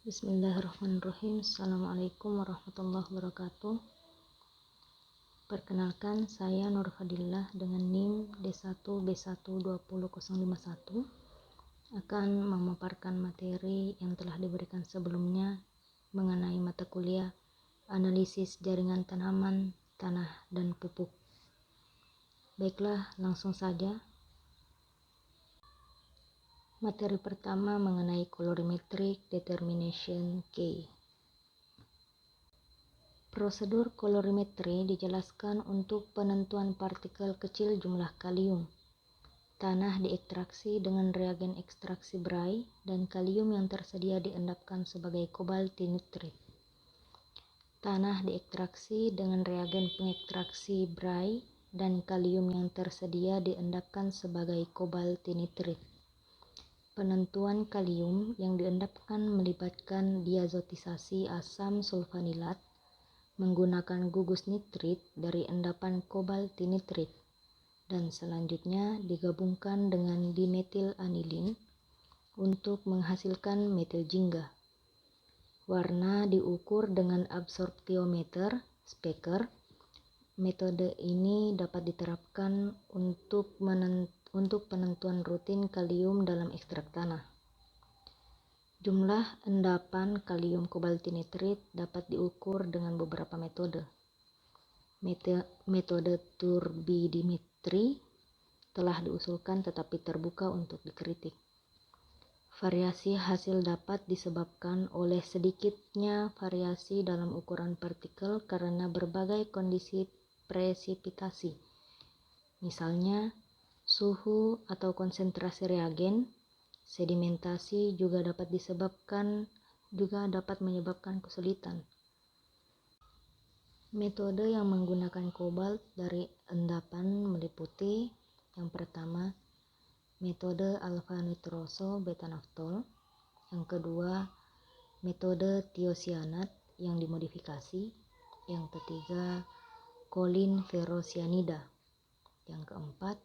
Bismillahirrahmanirrahim. Assalamualaikum warahmatullahi wabarakatuh. Perkenalkan, saya Nur Fadillah dengan NIM D1B120.051 akan memaparkan materi yang telah diberikan sebelumnya mengenai mata kuliah analisis jaringan tanaman, tanah, dan pupuk. Baiklah, langsung saja. Materi pertama mengenai colorimetric determination K. Prosedur kolorimetri dijelaskan untuk penentuan partikel kecil jumlah kalium. Tanah diekstraksi dengan reagen ekstraksi Bray dan kalium yang tersedia diendapkan sebagai kobaltinitrit. Tanah diekstraksi dengan reagen pengekstraksi Bray dan kalium yang tersedia diendapkan sebagai kobaltinitrit. Penentuan kalium yang diendapkan melibatkan diazotisasi asam sulfanilat menggunakan gugus nitrit dari endapan kobaltinitrit dan selanjutnya digabungkan dengan dimetil anilin untuk menghasilkan metil jingga. Warna diukur dengan absorptiometer specker. Metode ini dapat diterapkan untuk penentuan rutin kalium dalam ekstrak tanah. Jumlah endapan kalium kobaltinitrit dapat diukur dengan beberapa metode. Metode turbidimetri telah diusulkan tetapi terbuka untuk dikritik. Variasi hasil dapat disebabkan oleh sedikitnya variasi dalam ukuran partikel karena berbagai kondisi presipitasi. Misalnya, suhu atau konsentrasi reagen. Sedimentasi juga dapat menyebabkan kesulitan. Metode yang menggunakan kobalt dari endapan meliputi yang pertama, metode alfa nitroso beta naftol, yang kedua, metode tiosianat yang dimodifikasi, yang ketiga, kolin ferrosianida, yang keempat,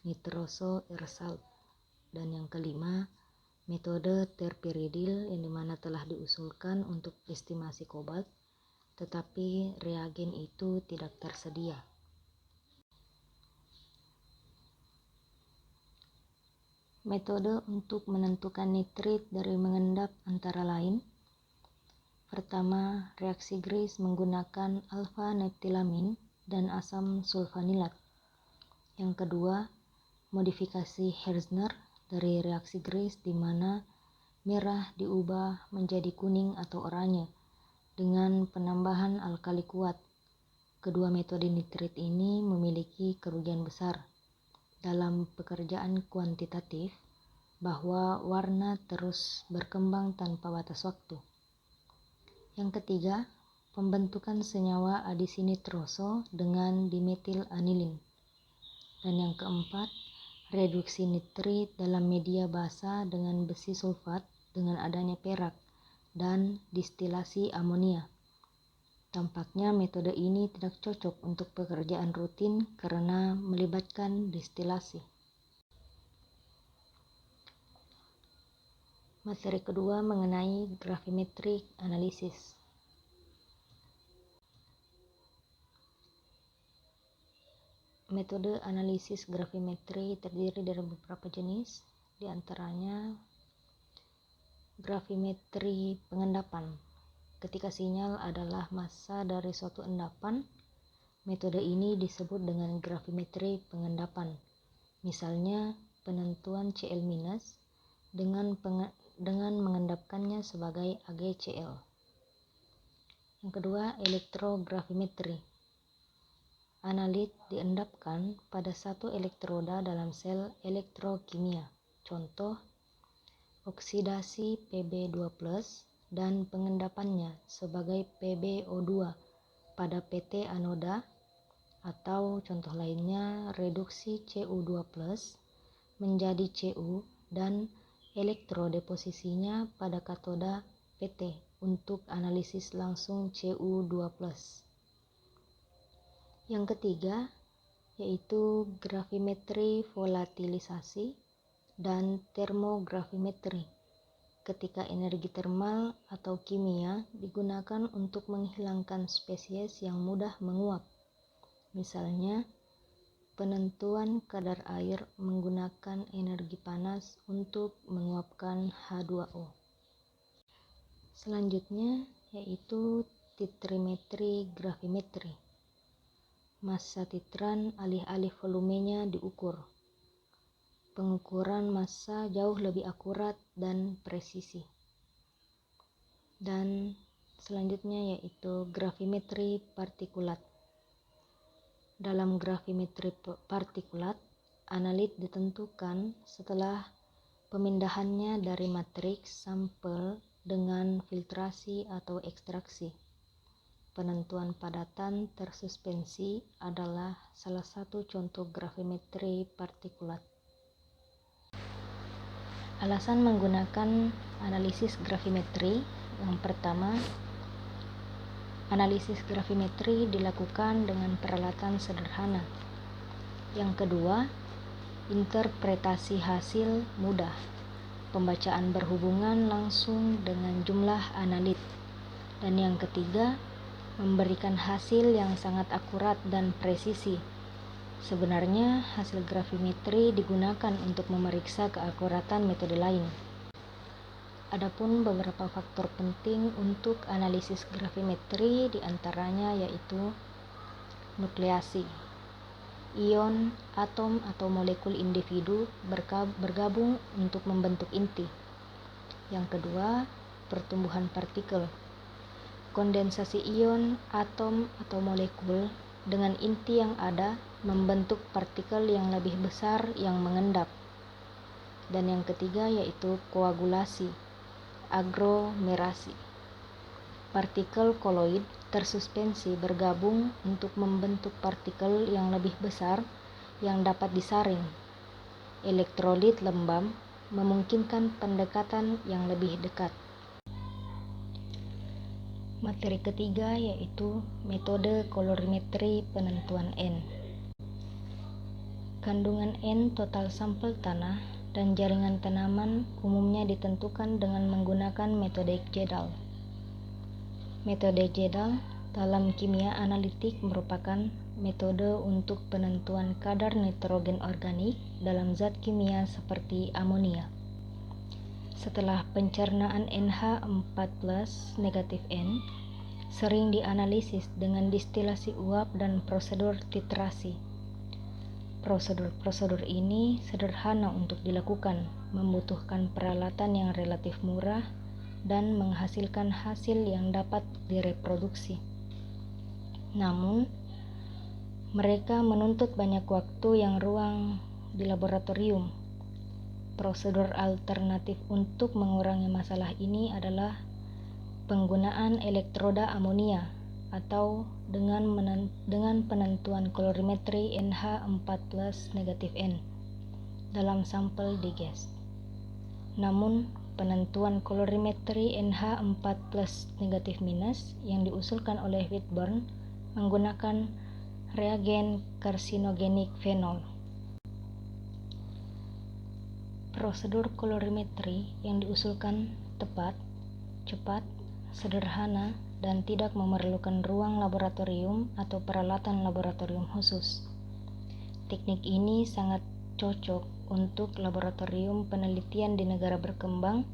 nitroso air salt, dan yang kelima, metode terpiridil yang dimana telah diusulkan untuk estimasi kobalt, tetapi reagen itu tidak tersedia. Metode untuk menentukan nitrit dari mengendap antara lain: pertama, reaksi Gries menggunakan alfa-neptilamin dan asam sulfanilat. Yang kedua, modifikasi Herzner dari reaksi Gries di mana merah diubah menjadi kuning atau oranye dengan penambahan alkali kuat. Kedua metode nitrit ini memiliki kerugian besar dalam pekerjaan kuantitatif bahwa warna terus berkembang tanpa batas waktu. Yang ketiga, pembentukan senyawa adisi nitroso dengan dimetil anilin. Dan yang keempat, reduksi nitrit dalam media basa dengan besi sulfat dengan adanya perak dan distilasi amonia. Tampaknya metode ini tidak cocok untuk pekerjaan rutin karena melibatkan distilasi. Materi kedua mengenai gravimetric analysis. Metode analisis gravimetri terdiri dari beberapa jenis, di antaranya gravimetri pengendapan. Ketika sinyal adalah massa dari suatu endapan, metode ini disebut dengan gravimetri pengendapan. Misalnya, penentuan Cl- dengan mengendapkannya sebagai AgCl. Yang kedua, elektrogravimetri. Analit diendapkan pada satu elektroda dalam sel elektrokimia. Contoh, oksidasi Pb2+ dan pengendapannya sebagai PbO2 pada PT anoda, atau contoh lainnya reduksi Cu2+ menjadi Cu dan elektrodeposisinya pada katoda PT untuk analisis langsung Cu2+. Yang ketiga, yaitu gravimetri volatilisasi dan termogravimetri. ketika energi termal atau kimia digunakan untuk menghilangkan spesies yang mudah menguap. Misalnya, penentuan kadar air menggunakan energi panas untuk menguapkan H2O. Selanjutnya yaitu titrimetri gravimetri. Massa titran alih-alih volumenya diukur. Pengukuran massa jauh lebih akurat dan presisi. Dan selanjutnya yaitu gravimetri partikulat. Dalam gravimetri partikulat, analit ditentukan setelah pemindahannya dari matriks sampel dengan filtrasi atau ekstraksi. Penentuan padatan tersuspensi adalah salah satu contoh gravimetri partikulat. Alasan menggunakan analisis gravimetri. Yang pertama, analisis gravimetri dilakukan dengan peralatan sederhana. Yang kedua, interpretasi hasil mudah. Pembacaan berhubungan langsung dengan jumlah analit. Dan yang ketiga, memberikan hasil yang sangat akurat dan presisi. Sebenarnya, hasil gravimetri digunakan untuk memeriksa keakuratan metode lain. Adapun beberapa faktor penting untuk analisis gravimetri diantaranya yaitu nukleasi. Ion, atom atau molekul individu bergabung untuk membentuk inti. Yang kedua, pertumbuhan partikel. Kondensasi ion, atom atau molekul dengan inti yang ada membentuk partikel yang lebih besar yang mengendap. Dan yang ketiga yaitu koagulasi, aglomerasi. Partikel koloid tersuspensi bergabung untuk membentuk partikel yang lebih besar yang dapat disaring. Elektrolit lembab memungkinkan pendekatan yang lebih dekat. Materi ketiga yaitu metode kolorimetri penentuan N. Kandungan N total sampel tanah dan jaringan tanaman umumnya ditentukan dengan menggunakan metode Jedal. Metode Jedal dalam kimia analitik merupakan metode untuk penentuan kadar nitrogen organik dalam zat kimia seperti amonia. Setelah pencernaan NH4+ negatif N, sering dianalisis dengan distilasi uap dan prosedur titrasi. Prosedur ini sederhana untuk dilakukan, membutuhkan peralatan yang relatif murah, dan menghasilkan hasil yang dapat direproduksi. Namun, mereka menuntut banyak waktu yang ruang di laboratorium. Prosedur alternatif untuk mengurangi masalah ini adalah penggunaan elektroda amonia atau dengan penentuan kolorimetri NH4+ negatif N dalam sampel diges. Namun, penentuan kolorimetri NH4+ negatif minus yang diusulkan oleh Whitburn menggunakan reagen karsinogenik fenol. Prosedur kolorimetri yang diusulkan tepat, cepat, sederhana, dan tidak memerlukan ruang laboratorium atau peralatan laboratorium khusus. Teknik ini sangat cocok untuk laboratorium penelitian di negara berkembang,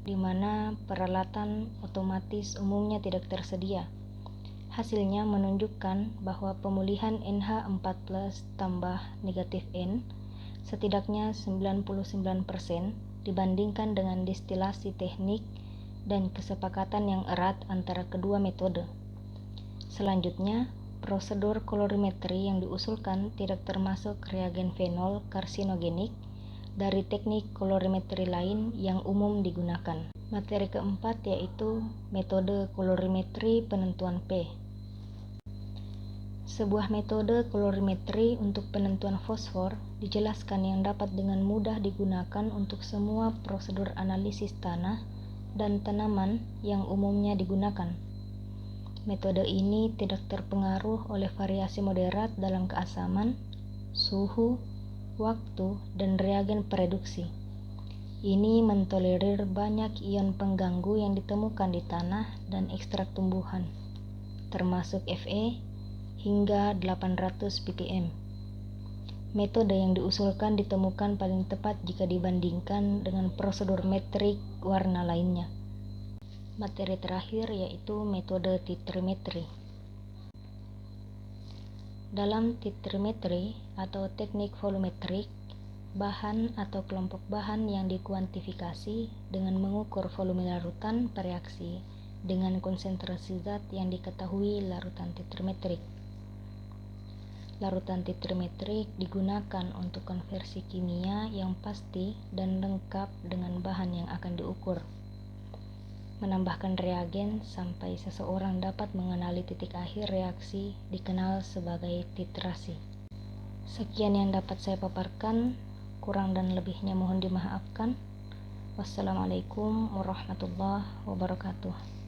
di mana peralatan otomatis umumnya tidak tersedia. Hasilnya menunjukkan bahwa pemulihan NH4+ tambah negatif N setidaknya 99% dibandingkan dengan distilasi teknik dan kesepakatan yang erat antara kedua metode. Selanjutnya, prosedur kolorimetri yang diusulkan tidak termasuk reagen fenol karsinogenik dari teknik kolorimetri lain yang umum digunakan. Materi keempat yaitu metode kolorimetri penentuan P. Sebuah metode kolorimetri untuk penentuan fosfor dijelaskan yang dapat dengan mudah digunakan untuk semua prosedur analisis tanah dan tanaman yang umumnya digunakan. Metode ini tidak terpengaruh oleh variasi moderat dalam keasaman, suhu, waktu, dan reagen pereduksi. Ini mentolerir banyak ion pengganggu yang ditemukan di tanah dan ekstrak tumbuhan, termasuk Fe hingga 800 ppm. Metode yang diusulkan ditemukan paling tepat jika dibandingkan dengan prosedur metrik warna lainnya. Materi terakhir yaitu metode titrimetri. Dalam titrimetri atau teknik volumetrik, bahan atau kelompok bahan yang dikuantifikasi dengan mengukur volume larutan per reaksi dengan konsentrasi zat yang diketahui larutan titrimetrik. Larutan titrimetrik digunakan untuk konversi kimia yang pasti dan lengkap dengan bahan yang akan diukur. Menambahkan reagen sampai seseorang dapat mengenali titik akhir reaksi dikenal sebagai titrasi. Sekian yang dapat saya paparkan. Kurang dan lebihnya mohon dimaafkan. Wassalamualaikum warahmatullahi wabarakatuh.